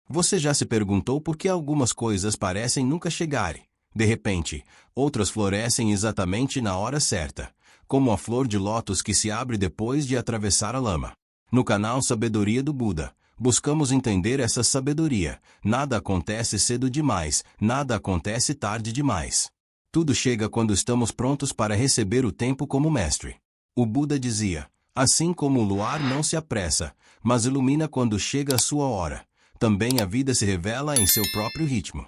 Você já se perguntou por que algumas coisas parecem nunca chegarem? De repente, outras florescem exatamente na hora certa, como a flor de lótus que se abre depois de atravessar a lama. No canal Sabedoria do Buda, buscamos entender essa sabedoria. Nada acontece cedo demais, nada acontece tarde demais. Tudo chega quando estamos prontos para receber o tempo como mestre. O Buda dizia, assim como o luar não se apressa, mas ilumina quando chega a sua hora, também a vida se revela em seu próprio ritmo.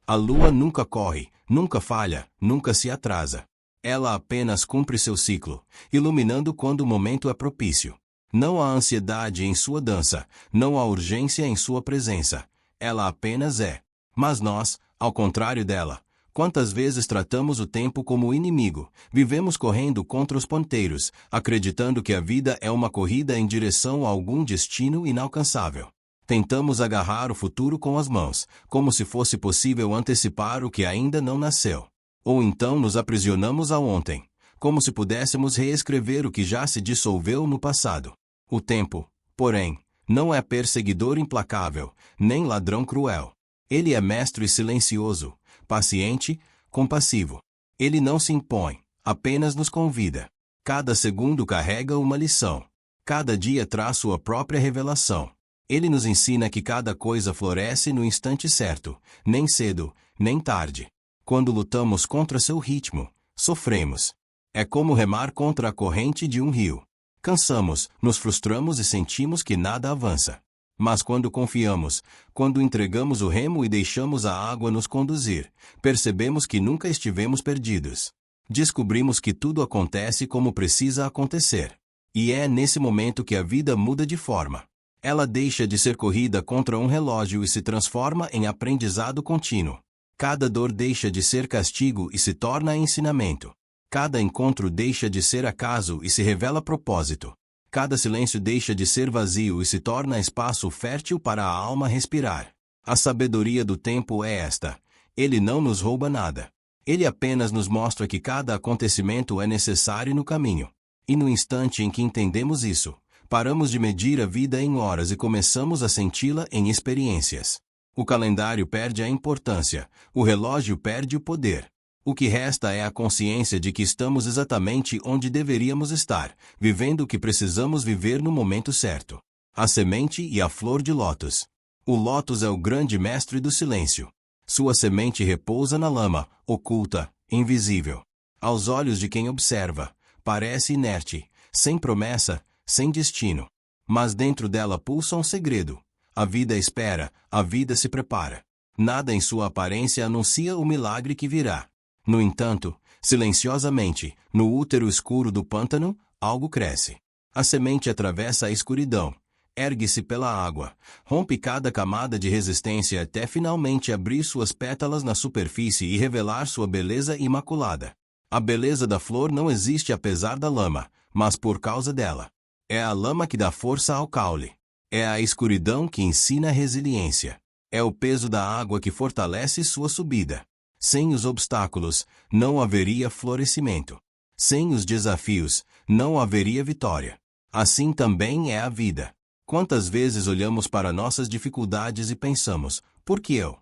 A lua nunca corre, nunca falha, nunca se atrasa. Ela apenas cumpre seu ciclo, iluminando quando o momento é propício. Não há ansiedade em sua dança, não há urgência em sua presença. Ela apenas é. Mas nós, ao contrário dela, quantas vezes tratamos o tempo como inimigo, vivemos correndo contra os ponteiros, acreditando que a vida é uma corrida em direção a algum destino inalcançável. Tentamos agarrar o futuro com as mãos, como se fosse possível antecipar o que ainda não nasceu. Ou então nos aprisionamos a ontem, como se pudéssemos reescrever o que já se dissolveu no passado. O tempo, porém, não é perseguidor implacável, nem ladrão cruel. Ele é mestre silencioso, paciente, compassivo. Ele não se impõe, apenas nos convida. Cada segundo carrega uma lição. Cada dia traz sua própria revelação. Ele nos ensina que cada coisa floresce no instante certo, nem cedo, nem tarde. Quando lutamos contra seu ritmo, sofremos. É como remar contra a corrente de um rio. Cansamos, nos frustramos e sentimos que nada avança. Mas quando confiamos, quando entregamos o remo e deixamos a água nos conduzir, percebemos que nunca estivemos perdidos. Descobrimos que tudo acontece como precisa acontecer. E é nesse momento que a vida muda de forma. Ela deixa de ser corrida contra um relógio e se transforma em aprendizado contínuo. Cada dor deixa de ser castigo e se torna ensinamento. Cada encontro deixa de ser acaso e se revela propósito. Cada silêncio deixa de ser vazio e se torna espaço fértil para a alma respirar. A sabedoria do tempo é esta. Ele não nos rouba nada. Ele apenas nos mostra que cada acontecimento é necessário no caminho. E no instante em que entendemos isso, paramos de medir a vida em horas e começamos a senti-la em experiências. O calendário perde a importância, o relógio perde o poder. O que resta é a consciência de que estamos exatamente onde deveríamos estar, vivendo o que precisamos viver no momento certo. A semente e a flor de lótus. O lótus é o grande mestre do silêncio. Sua semente repousa na lama, oculta, invisível. Aos olhos de quem observa, parece inerte, sem promessa, sem destino. Mas dentro dela pulsa um segredo. A vida espera, a vida se prepara. Nada em sua aparência anuncia o milagre que virá. No entanto, silenciosamente, no útero escuro do pântano, algo cresce. A semente atravessa a escuridão, ergue-se pela água, rompe cada camada de resistência até finalmente abrir suas pétalas na superfície e revelar sua beleza imaculada. A beleza da flor não existe apesar da lama, mas por causa dela. É a lama que dá força ao caule. É a escuridão que ensina resiliência. É o peso da água que fortalece sua subida. Sem os obstáculos, não haveria florescimento. Sem os desafios, não haveria vitória. Assim também é a vida. Quantas vezes olhamos para nossas dificuldades e pensamos, por que eu?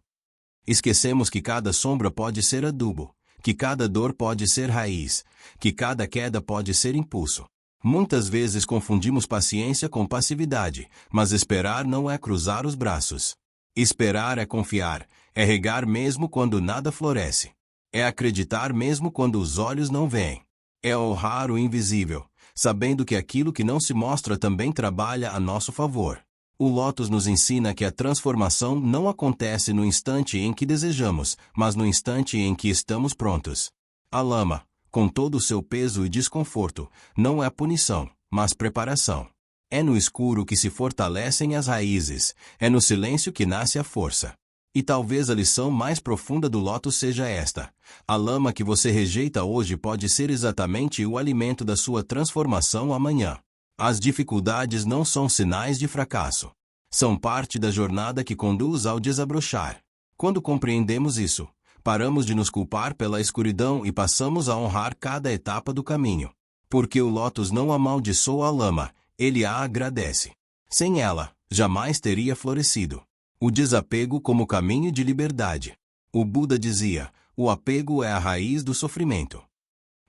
Esquecemos que cada sombra pode ser adubo, que cada dor pode ser raiz, que cada queda pode ser impulso. Muitas vezes confundimos paciência com passividade, mas esperar não é cruzar os braços. Esperar é confiar, é regar mesmo quando nada floresce. É acreditar mesmo quando os olhos não veem. É honrar o invisível, sabendo que aquilo que não se mostra também trabalha a nosso favor. O lótus nos ensina que a transformação não acontece no instante em que desejamos, mas no instante em que estamos prontos. A lama, com todo o seu peso e desconforto, não é punição, mas preparação. É no escuro que se fortalecem as raízes, é no silêncio que nasce a força. E talvez a lição mais profunda do lótus seja esta: a lama que você rejeita hoje pode ser exatamente o alimento da sua transformação amanhã. As dificuldades não são sinais de fracasso. São parte da jornada que conduz ao desabrochar. Quando compreendemos isso, paramos de nos culpar pela escuridão e passamos a honrar cada etapa do caminho. Porque o lótus não amaldiçoa a lama, ele a agradece. Sem ela, jamais teria florescido. O desapego como caminho de liberdade. O Buda dizia, o apego é a raiz do sofrimento.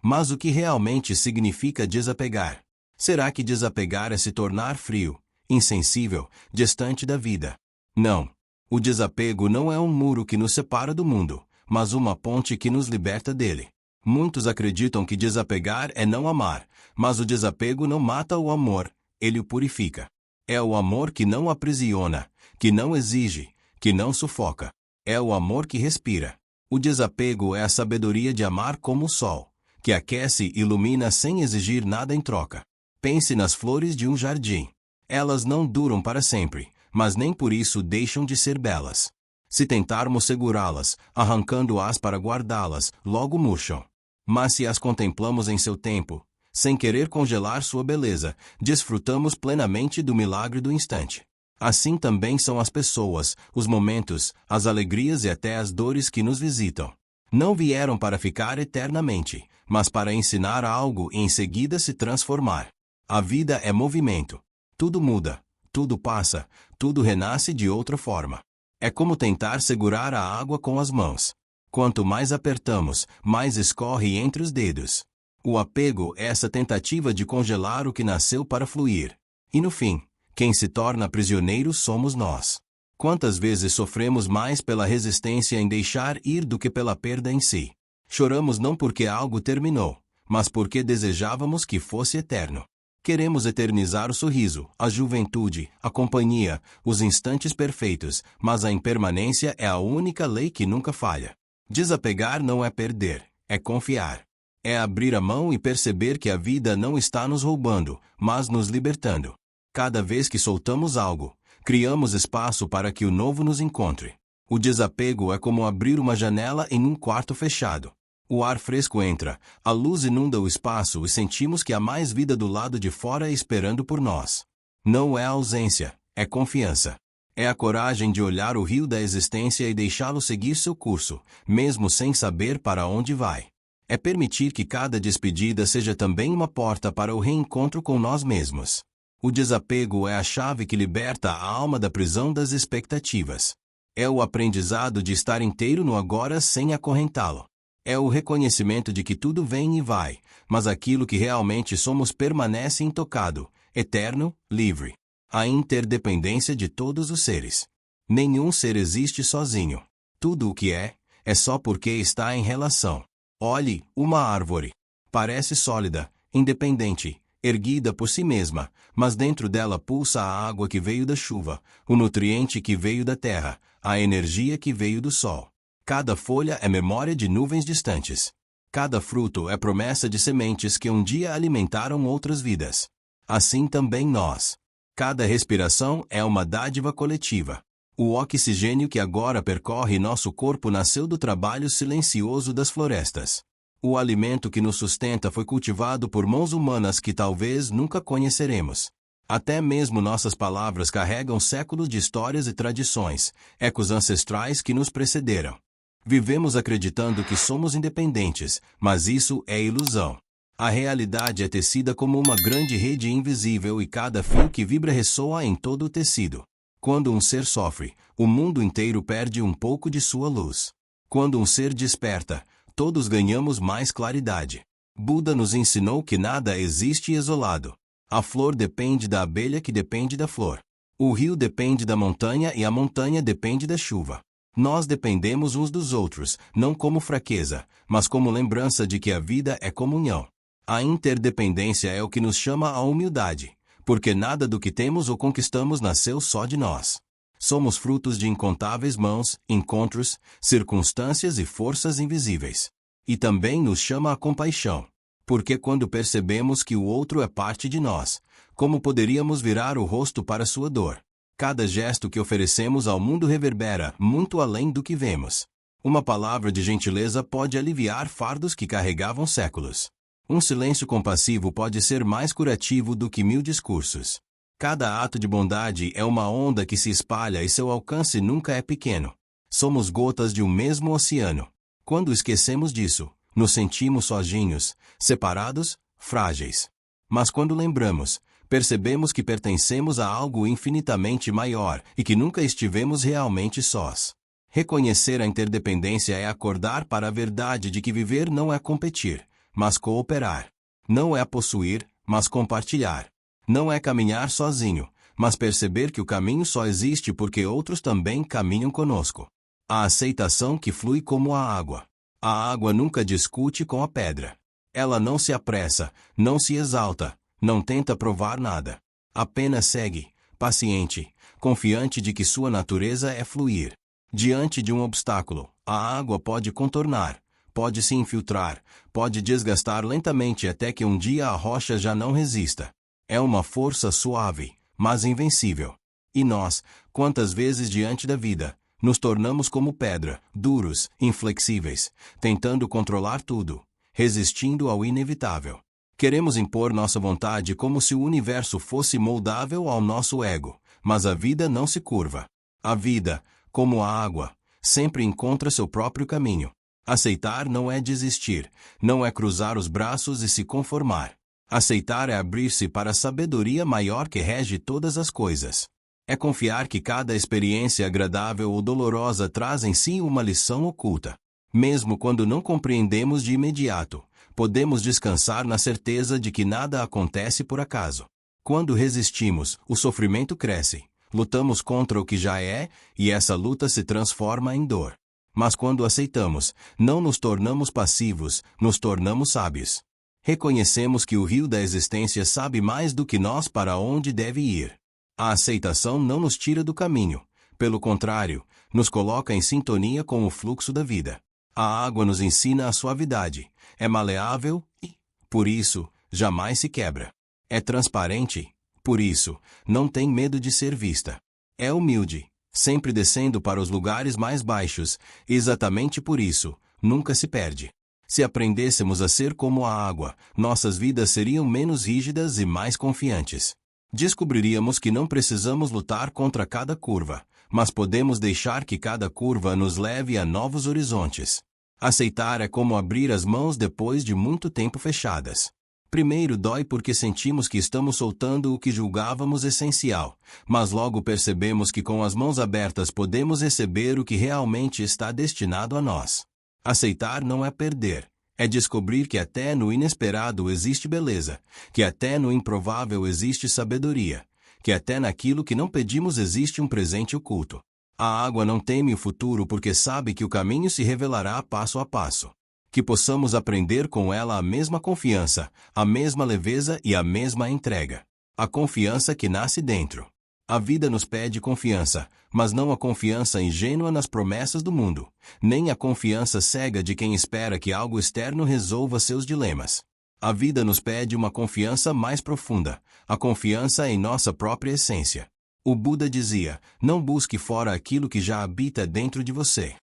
Mas o que realmente significa desapegar? Será que desapegar é se tornar frio, insensível, distante da vida? Não. O desapego não é um muro que nos separa do mundo, mas uma ponte que nos liberta dele. Muitos acreditam que desapegar é não amar, mas o desapego não mata o amor, ele o purifica. É o amor que não aprisiona, que não exige, que não sufoca. É o amor que respira. O desapego é a sabedoria de amar como o sol, que aquece e ilumina sem exigir nada em troca. Pense nas flores de um jardim. Elas não duram para sempre, mas nem por isso deixam de ser belas. Se tentarmos segurá-las, arrancando-as para guardá-las, logo murcham. Mas se as contemplamos em seu tempo, sem querer congelar sua beleza, desfrutamos plenamente do milagre do instante. Assim também são as pessoas, os momentos, as alegrias e até as dores que nos visitam. Não vieram para ficar eternamente, mas para ensinar algo e em seguida se transformar. A vida é movimento. Tudo muda, tudo passa, tudo renasce de outra forma. É como tentar segurar a água com as mãos. Quanto mais apertamos, mais escorre entre os dedos. O apego é essa tentativa de congelar o que nasceu para fluir. E no fim, quem se torna prisioneiro somos nós. Quantas vezes sofremos mais pela resistência em deixar ir do que pela perda em si? Choramos não porque algo terminou, mas porque desejávamos que fosse eterno. Queremos eternizar o sorriso, a juventude, a companhia, os instantes perfeitos, mas a impermanência é a única lei que nunca falha. Desapegar não é perder, é confiar. É abrir a mão e perceber que a vida não está nos roubando, mas nos libertando. Cada vez que soltamos algo, criamos espaço para que o novo nos encontre. O desapego é como abrir uma janela em um quarto fechado. O ar fresco entra, a luz inunda o espaço e sentimos que há mais vida do lado de fora esperando por nós. Não é ausência, é confiança. É a coragem de olhar o rio da existência e deixá-lo seguir seu curso, mesmo sem saber para onde vai. É permitir que cada despedida seja também uma porta para o reencontro com nós mesmos. O desapego é a chave que liberta a alma da prisão das expectativas. É o aprendizado de estar inteiro no agora sem acorrentá-lo. É o reconhecimento de que tudo vem e vai, mas aquilo que realmente somos permanece intocado, eterno, livre. A interdependência de todos os seres. Nenhum ser existe sozinho. Tudo o que é só porque está em relação. Olhe, uma árvore. Parece sólida, independente, erguida por si mesma, mas dentro dela pulsa a água que veio da chuva, o nutriente que veio da terra, a energia que veio do sol. Cada folha é memória de nuvens distantes. Cada fruto é promessa de sementes que um dia alimentaram outras vidas. Assim também nós. Cada respiração é uma dádiva coletiva. O oxigênio que agora percorre nosso corpo nasceu do trabalho silencioso das florestas. O alimento que nos sustenta foi cultivado por mãos humanas que talvez nunca conheceremos. Até mesmo nossas palavras carregam séculos de histórias e tradições, ecos ancestrais que nos precederam. Vivemos acreditando que somos independentes, mas isso é ilusão. A realidade é tecida como uma grande rede invisível e cada fio que vibra ressoa em todo o tecido. Quando um ser sofre, o mundo inteiro perde um pouco de sua luz. Quando um ser desperta, todos ganhamos mais claridade. Buda nos ensinou que nada existe isolado. A flor depende da abelha que depende da flor. O rio depende da montanha e a montanha depende da chuva. Nós dependemos uns dos outros, não como fraqueza, mas como lembrança de que a vida é comunhão. A interdependência é o que nos chama à humildade, porque nada do que temos ou conquistamos nasceu só de nós. Somos frutos de incontáveis mãos, encontros, circunstâncias e forças invisíveis. E também nos chama à compaixão, porque quando percebemos que o outro é parte de nós, como poderíamos virar o rosto para sua dor? Cada gesto que oferecemos ao mundo reverbera muito além do que vemos. Uma palavra de gentileza pode aliviar fardos que carregavam séculos. Um silêncio compassivo pode ser mais curativo do que 1000 discursos. Cada ato de bondade é uma onda que se espalha e seu alcance nunca é pequeno. Somos gotas de um mesmo oceano. Quando esquecemos disso, nos sentimos sozinhos, separados, frágeis. Mas quando lembramos, Percebemos que pertencemos a algo infinitamente maior e que nunca estivemos realmente sós. Reconhecer a interdependência é acordar para a verdade de que viver não é competir, mas cooperar. Não é possuir, mas compartilhar. Não é caminhar sozinho, mas perceber que o caminho só existe porque outros também caminham conosco. A aceitação que flui como a água. A água nunca discute com a pedra. Ela não se apressa, não se exalta, não tenta provar nada. Apenas segue, paciente, confiante de que sua natureza é fluir. Diante de um obstáculo, a água pode contornar, pode se infiltrar, pode desgastar lentamente até que um dia a rocha já não resista. É uma força suave, mas invencível. E nós, quantas vezes diante da vida, nos tornamos como pedra, duros, inflexíveis, tentando controlar tudo, resistindo ao inevitável. Queremos impor nossa vontade como se o universo fosse moldável ao nosso ego, mas a vida não se curva. A vida, como a água, sempre encontra seu próprio caminho. Aceitar não é desistir, não é cruzar os braços e se conformar. Aceitar é abrir-se para a sabedoria maior que rege todas as coisas. É confiar que cada experiência agradável ou dolorosa traz em si uma lição oculta. Mesmo quando não compreendemos de imediato, podemos descansar na certeza de que nada acontece por acaso. Quando resistimos, o sofrimento cresce. Lutamos contra o que já é, e essa luta se transforma em dor. Mas quando aceitamos, não nos tornamos passivos, nos tornamos sábios. Reconhecemos que o rio da existência sabe mais do que nós para onde deve ir. A aceitação não nos tira do caminho. Pelo contrário, nos coloca em sintonia com o fluxo da vida. A água nos ensina a suavidade. É maleável e, por isso, jamais se quebra. É transparente. Por isso, não tem medo de ser vista. É humilde, sempre descendo para os lugares mais baixos, e exatamente por isso, nunca se perde. Se aprendêssemos a ser como a água, nossas vidas seriam menos rígidas e mais confiantes. Descobriríamos que não precisamos lutar contra cada curva, mas podemos deixar que cada curva nos leve a novos horizontes. Aceitar é como abrir as mãos depois de muito tempo fechadas. Primeiro dói porque sentimos que estamos soltando o que julgávamos essencial, mas logo percebemos que com as mãos abertas podemos receber o que realmente está destinado a nós. Aceitar não é perder, é descobrir que até no inesperado existe beleza, que até no improvável existe sabedoria, que até naquilo que não pedimos existe um presente oculto. A água não teme o futuro porque sabe que o caminho se revelará passo a passo. Que possamos aprender com ela a mesma confiança, a mesma leveza e a mesma entrega. A confiança que nasce dentro. A vida nos pede confiança, mas não a confiança ingênua nas promessas do mundo, nem a confiança cega de quem espera que algo externo resolva seus dilemas. A vida nos pede uma confiança mais profunda, a confiança em nossa própria essência. O Buda dizia, não busque fora aquilo que já habita dentro de você.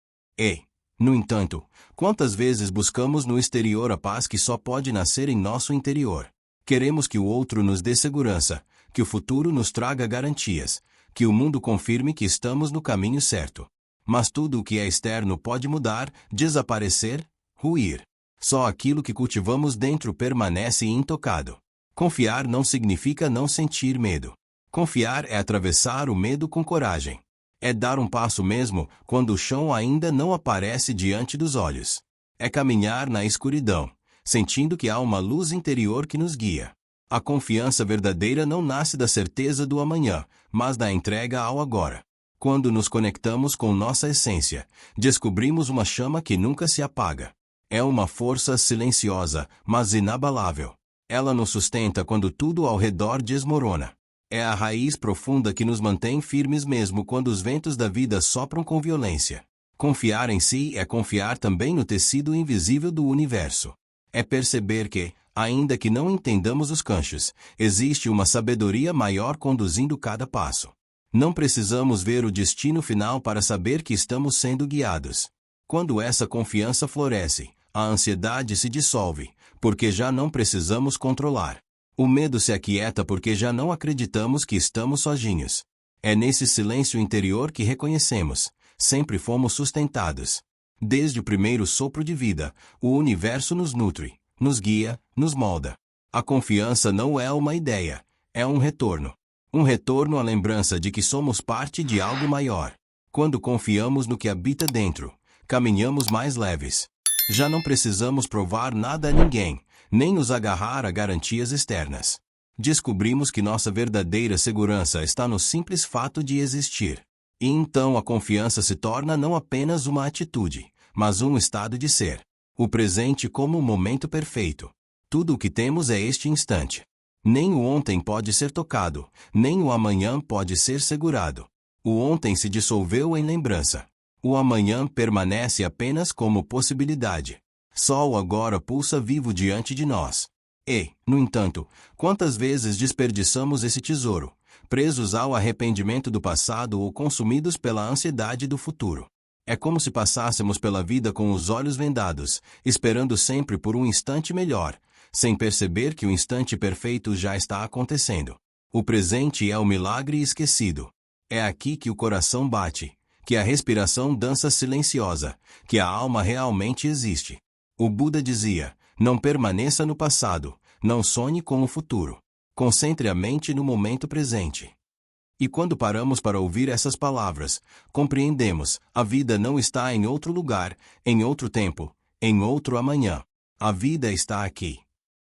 No entanto, quantas vezes buscamos no exterior a paz que só pode nascer em nosso interior? Queremos que o outro nos dê segurança, que o futuro nos traga garantias, que o mundo confirme que estamos no caminho certo. Mas tudo o que é externo pode mudar, desaparecer, ruir. Só aquilo que cultivamos dentro permanece intocado. Confiar não significa não sentir medo. Confiar é atravessar o medo com coragem. É dar um passo mesmo quando o chão ainda não aparece diante dos olhos. É caminhar na escuridão, sentindo que há uma luz interior que nos guia. A confiança verdadeira não nasce da certeza do amanhã, mas da entrega ao agora. Quando nos conectamos com nossa essência, descobrimos uma chama que nunca se apaga. É uma força silenciosa, mas inabalável. Ela nos sustenta quando tudo ao redor desmorona. É a raiz profunda que nos mantém firmes mesmo quando os ventos da vida sopram com violência. Confiar em si é confiar também no tecido invisível do universo. É perceber que, ainda que não entendamos os canchos, existe uma sabedoria maior conduzindo cada passo. Não precisamos ver o destino final para saber que estamos sendo guiados. Quando essa confiança floresce, a ansiedade se dissolve, porque já não precisamos controlar. O medo se aquieta porque já não acreditamos que estamos sozinhos. É nesse silêncio interior que reconhecemos, sempre fomos sustentados. Desde o primeiro sopro de vida, o universo nos nutre, nos guia, nos molda. A confiança não é uma ideia, É um retorno. Um retorno à lembrança de que somos parte de algo maior. Quando confiamos no que habita dentro, caminhamos mais leves. Já não precisamos provar nada a ninguém, nem nos agarrar a garantias externas. Descobrimos que nossa verdadeira segurança está no simples fato de existir. E então a confiança se torna não apenas uma atitude, mas um estado de ser. O presente como o momento perfeito. Tudo o que temos é este instante. Nem o ontem pode ser tocado, nem o amanhã pode ser segurado. O ontem se dissolveu em lembrança. O amanhã permanece apenas como possibilidade. Só o agora pulsa vivo diante de nós. E, no entanto, quantas vezes desperdiçamos esse tesouro, presos ao arrependimento do passado ou consumidos pela ansiedade do futuro? É como se passássemos pela vida com os olhos vendados, esperando sempre por um instante melhor, sem perceber que o instante perfeito já está acontecendo. O presente é o milagre esquecido. É aqui que o coração bate, que a respiração dança silenciosa, que a alma realmente existe. O Buda dizia: não permaneça no passado, não sonhe com o futuro. Concentre a mente no momento presente. E quando paramos para ouvir essas palavras, compreendemos: a vida não está em outro lugar, em outro tempo, em outro amanhã. A vida está aqui.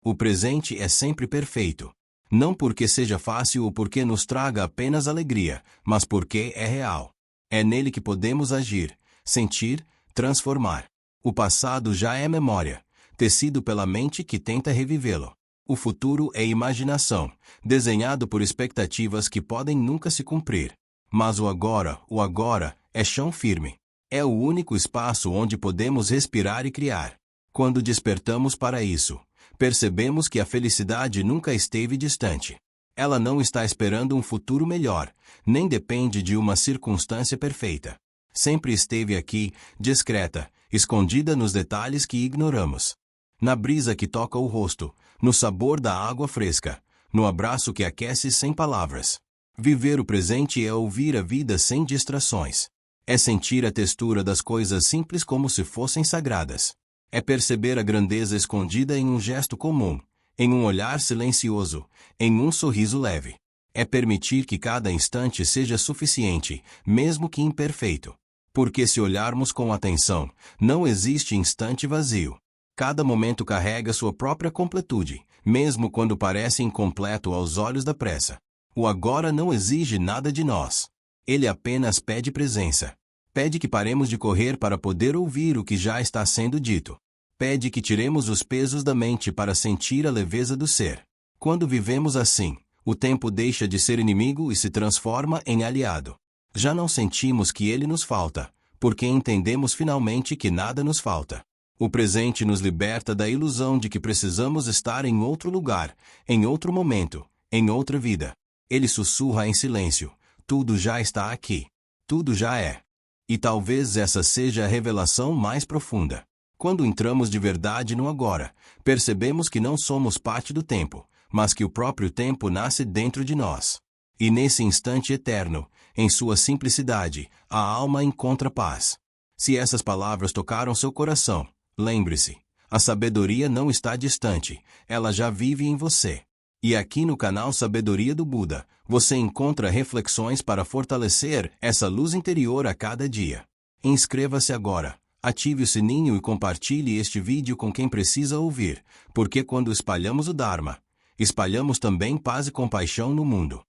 O presente é sempre perfeito. Não porque seja fácil ou porque nos traga apenas alegria, mas porque é real. É nele que podemos agir, sentir, transformar. O passado já é memória, tecido pela mente que tenta revivê-lo. O futuro é imaginação, desenhado por expectativas que podem nunca se cumprir. Mas o agora, é chão firme. É o único espaço onde podemos respirar e criar. Quando despertamos para isso, percebemos que a felicidade nunca esteve distante. Ela não está esperando um futuro melhor, nem depende de uma circunstância perfeita. Sempre esteve aqui, discreta, escondida nos detalhes que ignoramos. Na brisa que toca o rosto, no sabor da água fresca, no abraço que aquece sem palavras. Viver o presente é ouvir a vida sem distrações. É sentir a textura das coisas simples como se fossem sagradas. É perceber a grandeza escondida em um gesto comum, em um olhar silencioso, em um sorriso leve. É permitir que cada instante seja suficiente, mesmo que imperfeito. Porque se olharmos com atenção, não existe instante vazio. Cada momento carrega sua própria completude, mesmo quando parece incompleto aos olhos da pressa. O agora não exige nada de nós. Ele apenas pede presença. Pede que paremos de correr para poder ouvir o que já está sendo dito. Pede que tiremos os pesos da mente para sentir a leveza do ser. Quando vivemos assim, o tempo deixa de ser inimigo e se transforma em aliado. Já não sentimos que ele nos falta, porque entendemos finalmente que nada nos falta. O presente nos liberta da ilusão de que precisamos estar em outro lugar, em outro momento, em outra vida. Ele sussurra em silêncio: tudo já está aqui. Tudo já é. E talvez essa seja a revelação mais profunda. Quando entramos de verdade no agora, percebemos que não somos parte do tempo, mas que o próprio tempo nasce dentro de nós. E nesse instante eterno, em sua simplicidade, a alma encontra paz. Se essas palavras tocaram seu coração, lembre-se, a sabedoria não está distante, ela já vive em você. E aqui no canal Sabedoria do Buda, você encontra reflexões para fortalecer essa luz interior a cada dia. Inscreva-se agora, ative o sininho e compartilhe este vídeo com quem precisa ouvir, porque quando espalhamos o Dharma, espalhamos também paz e compaixão no mundo.